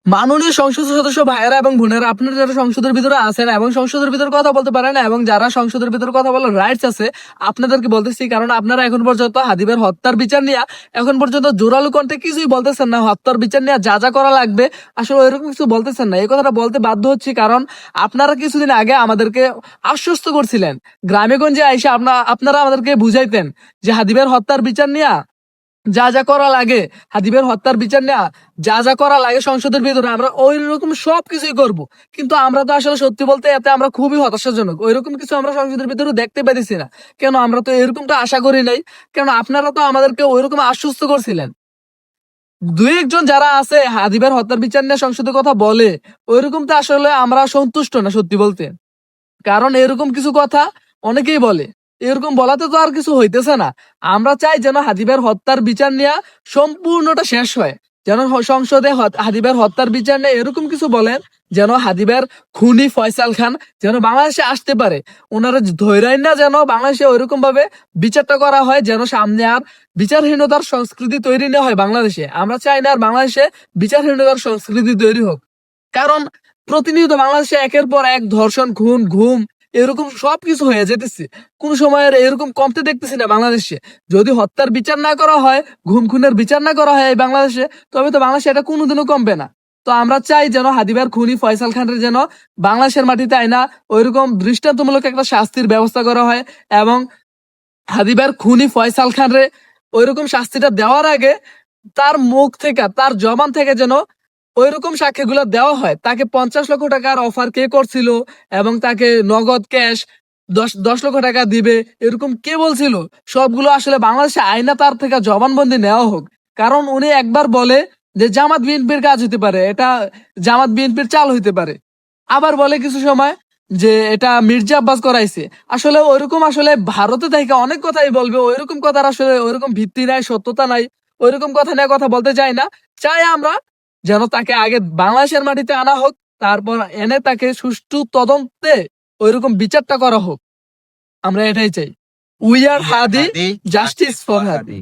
মাননীয় সংসদ সদস্য ভাইয়েরা এবং বোনেরা, আপনারা যারা সংসদের ভিতরে আছেন এবং সংসদের ভিতরে কথা বলতে পারেন এবং যারা সংসদের ভিতরে কথা বলার রাইটস আছে, আপনাদেরকে বলতেছি, কারণ আপনারা এখন পর্যন্ত হাদিবের হত্যার বিচার নিয়ে এখন পর্যন্ত জোরালো কণ্ঠে কিছুই বলতেছেন না। হত্যার বিচার নিয়ে যা যা করা লাগবে আসলে ওইরকম কিছু বলতেছেন না। এই কথাটা বলতে বাধ্য হচ্ছি, কারণ আপনারা কিছুদিন আগে আমাদেরকে আশ্বস্ত করছিলেন, গ্রামে গঞ্জে আইসা আপনারা আমাদেরকে বুঝাইতেন যে হাদিবের হত্যার বিচার নিয়ে যা যা করা লাগে, হাদিবের হত্যার বিচার নেওয়া যা যা করা লাগে সংসদের ভিতরে আমরা ওই রকম সবকিছুই করব। কিন্তু আমরা তো আসলে সত্যি বলতে এতে আমরা খুবই হতাশাজনক, ওইরকম কিছু আমরা সংসদের ভিতরে দেখতে পাইতেছি না। কেন আমরা তো এরকমটা আশা করি নাই, কেন আপনারা তো আমাদেরকে ওইরকম আশ্বস্ত করছিলেন। দুই একজন যারা আছে হাদিবের হত্যার বিচার নিয়ে সংসদের কথা বলে, ওইরকম তো আসলে আমরা সন্তুষ্ট না সত্যি বলতে। কারণ এরকম কিছু কথা অনেকেই বলে, এরকম বলাতে তো আর কিছু হইতেছে না। আমরা চাই যেন হাদিবের হত্যার বিচার নেওয়া সম্পূর্ণটা শেষ হয়, যেন সংসদে হাদিবের হত্যার বিচার নিয়ে এরকম কিছু বলেন যেন হাদিবের খুনি ফয়সাল খান যেন বাংলাদেশে আসতে পারে, ওনারা ধৈর্য না যেন বাংলাদেশে ওইরকম ভাবে বিচারটা করা হয়, যেন সামনে আর বিচারহীনতার সংস্কৃতি তৈরি না হয় বাংলাদেশে। আমরা চাই না আর বাংলাদেশে বিচারহীনতার সংস্কৃতি তৈরি হোক। কারণ প্রতিনিয়ত বাংলাদেশে একের পর এক ধর্ষণ, খুন, গুম এরকম সবকিছু হয়ে যেতেছে। কোন সময় আর এরকম কমতে দেখতেছি না বাংলাদেশে। যদি হত্যার বিচার না করা হয়, গুম খুনের বিচার না করা হয় এই বাংলাদেশে, তবে তো বাংলাদেশে এটা কোনোদিনও কমবে না। তো আমরা চাই যেন হাদিবার খুনি ফয়সাল খানের যেন বাংলাদেশের মাটিতে আইনা ওইরকম দৃষ্টান্তমূলক একটা শাস্তির ব্যবস্থা করা হয়, এবং হাদিবার খুনি ফয়সাল খানরে ওইরকম শাস্তিটা দেওয়ার আগে তার মুখ থেকে, তার জবান থেকে যেন ওইরকম সাক্ষীগুলো দেওয়া হয়। তাকে 50 লক্ষ টাকার অফার কে করছিল এবং তাকে নগদ ক্যাশ 10 লক্ষ টাকা দিবে এরকম কে বলছিল, সবগুলো আসলে বাংলাদেশে আইনা তার থেকে জবানবন্দি নেওয়া হোক। কারণ উনি একবার বলে যে জামাত বিএনপির কাজ হইতে পারে, এটা জামাত বিএনপির চাল হইতে পারে। আবার বলে কিছু সময় যে এটা মির্জা আব্বাস করাইছে। আসলে ওইরকম আসলে ভারতে থেকে অনেক কথাই বলবে, ওইরকম কথার আসলে ওইরকম ভিত্তি নাই, সত্যতা নাই। ওইরকম কথা নিয়ে কথা বলতে চাই না। চাই আমরা যেন তাকে আগে বাংলাদেশের মাটিতে আনা হোক, তারপর এনে তাকে সুষ্ঠু তদন্তে ওইরকম বিচারটা করা হোক। আমরা এটাই চাই। We are Hadi, justice for Hadi.